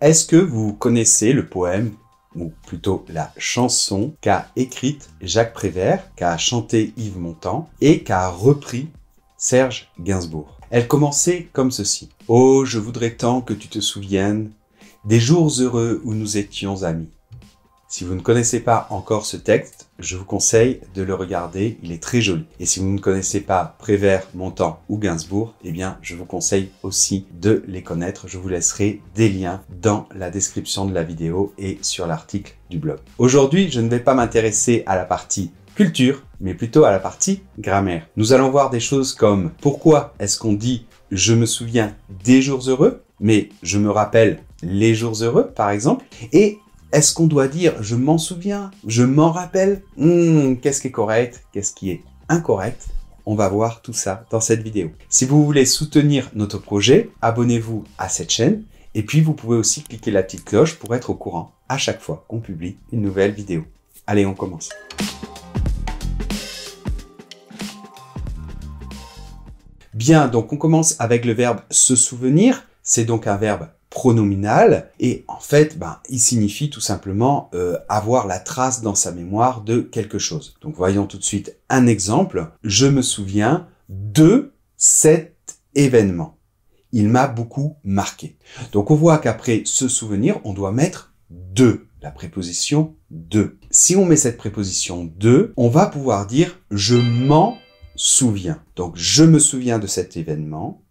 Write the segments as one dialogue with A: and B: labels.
A: Est-ce que vous connaissez le poème, ou plutôt la chanson, qu'a écrite Jacques Prévert, qu'a chanté Yves Montand et qu'a repris Serge Gainsbourg? Elle commençait comme ceci. « Oh, je voudrais tant que tu te souviennes des jours heureux où nous étions amis. » Si vous ne connaissez pas encore ce texte, je vous conseille de le regarder, il est très joli. Et si vous ne connaissez pas Prévert, Montand ou Gainsbourg, eh bien, je vous conseille aussi de les connaître. Je vous laisserai des liens dans la description de la vidéo et sur l'article du blog. Aujourd'hui, je ne vais pas m'intéresser à la partie culture, mais plutôt à la partie grammaire. Nous allons voir des choses comme pourquoi est-ce qu'on dit « je me souviens des jours heureux », mais « je me rappelle les jours heureux » par exemple, et est-ce qu'on doit dire « je m'en souviens »,« je m'en rappelle » Qu'est-ce qui est correct? Qu'est-ce qui est incorrect? On va voir tout ça dans cette vidéo. Si vous voulez soutenir notre projet, abonnez-vous à cette chaîne et puis vous pouvez aussi cliquer la petite cloche pour être au courant à chaque fois qu'on publie une nouvelle vidéo. Allez, on commence. Bien, donc on commence avec le verbe « se souvenir ». C'est donc un verbe pronominal et en fait, il signifie tout simplement avoir la trace dans sa mémoire de quelque chose. Donc voyons tout de suite un exemple. Je me souviens de cet événement. Il m'a beaucoup marqué. Donc on voit qu'après se souvenir, on doit mettre de, la préposition de. Si on met cette préposition de, on va pouvoir dire je m'en souviens. Donc je me souviens de cet événement,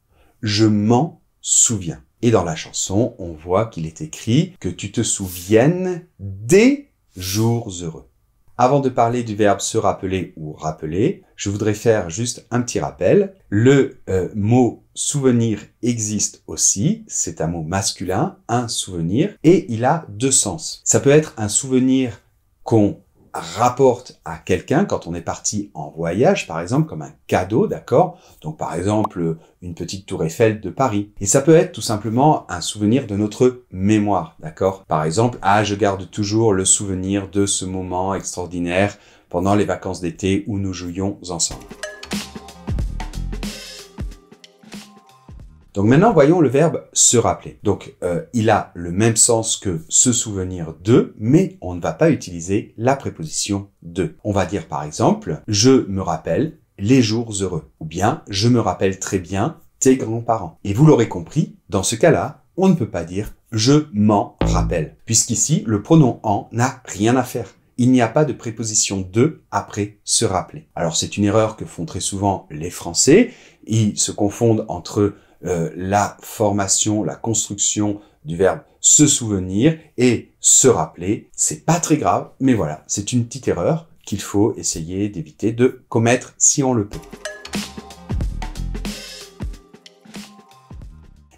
A: je m'en souviens. Et dans la chanson, on voit qu'il est écrit que tu te souviennes des jours heureux. Avant de parler du verbe se rappeler ou rappeler, je voudrais faire juste un petit rappel. Le mot souvenir existe aussi, c'est un mot masculin, un souvenir, et il a deux sens. Ça peut être un souvenir qu'on rapporte à quelqu'un quand on est parti en voyage, par exemple, comme un cadeau, d'accord? Donc, par exemple, une petite tour Eiffel de Paris. Et ça peut être tout simplement un souvenir de notre mémoire, d'accord? Par exemple, je garde toujours le souvenir de ce moment extraordinaire pendant les vacances d'été où nous jouions ensemble. Donc maintenant, voyons le verbe se rappeler. Donc, il a le même sens que se souvenir de, mais on ne va pas utiliser la préposition de. On va dire par exemple, je me rappelle les jours heureux, ou bien je me rappelle très bien tes grands-parents. Et vous l'aurez compris, dans ce cas-là, on ne peut pas dire je m'en rappelle, puisqu'ici, le pronom en n'a rien à faire. Il n'y a pas de préposition de après se rappeler. Alors, c'est une erreur que font très souvent les Français. Ils se confondent entre la formation, la construction du verbe se souvenir et se rappeler. C'est pas très grave, mais voilà, c'est une petite erreur qu'il faut essayer d'éviter de commettre si on le peut.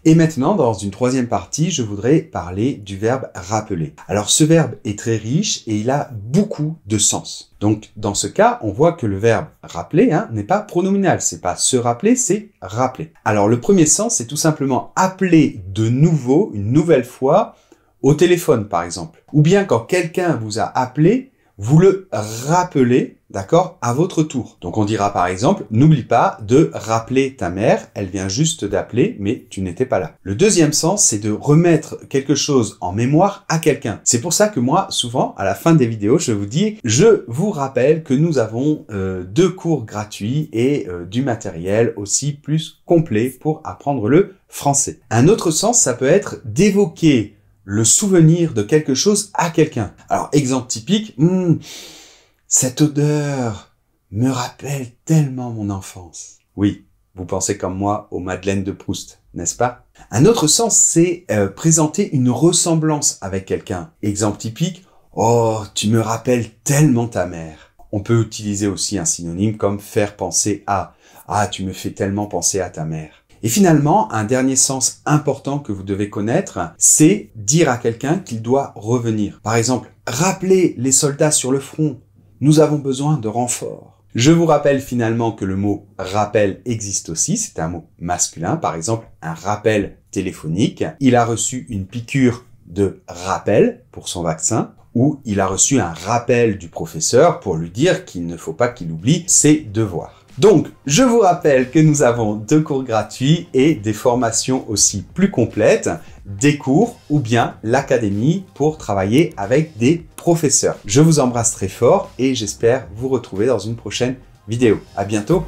A: Et maintenant, dans une troisième partie, je voudrais parler du verbe rappeler. Alors, ce verbe est très riche et il a beaucoup de sens. Donc, dans ce cas, on voit que le verbe rappeler n'est pas pronominal. C'est pas se rappeler, c'est rappeler. Alors, le premier sens, c'est tout simplement appeler de nouveau, une nouvelle fois, au téléphone, par exemple. Ou bien quand quelqu'un vous a appelé, vous le rappelez, d'accord, à votre tour. Donc on dira par exemple, n'oublie pas de rappeler ta mère, elle vient juste d'appeler, mais tu n'étais pas là. Le deuxième sens, c'est de remettre quelque chose en mémoire à quelqu'un. C'est pour ça que moi, souvent, à la fin des vidéos, je vous dis, je vous rappelle que nous avons 2 cours gratuits et du matériel aussi plus complet pour apprendre le français. Un autre sens, ça peut être d'évoquer le souvenir de quelque chose à quelqu'un. Alors, exemple typique, cette odeur me rappelle tellement mon enfance. Oui, vous pensez comme moi aux Madeleines de Proust, n'est-ce pas? Un autre sens, c'est présenter une ressemblance avec quelqu'un. Exemple typique, oh, tu me rappelles tellement ta mère. On peut utiliser aussi un synonyme comme faire penser à. Ah, tu me fais tellement penser à ta mère. Et finalement, un dernier sens important que vous devez connaître, c'est dire à quelqu'un qu'il doit revenir. Par exemple, rappelez les soldats sur le front, nous avons besoin de renforts. Je vous rappelle finalement que le mot rappel existe aussi, c'est un mot masculin, par exemple un rappel téléphonique. Il a reçu une piqûre de rappel pour son vaccin, ou il a reçu un rappel du professeur pour lui dire qu'il ne faut pas qu'il oublie ses devoirs. Donc, je vous rappelle que nous avons 2 cours gratuits et des formations aussi plus complètes, des cours ou bien l'académie pour travailler avec des professeurs. Je vous embrasse très fort et j'espère vous retrouver dans une prochaine vidéo. À bientôt!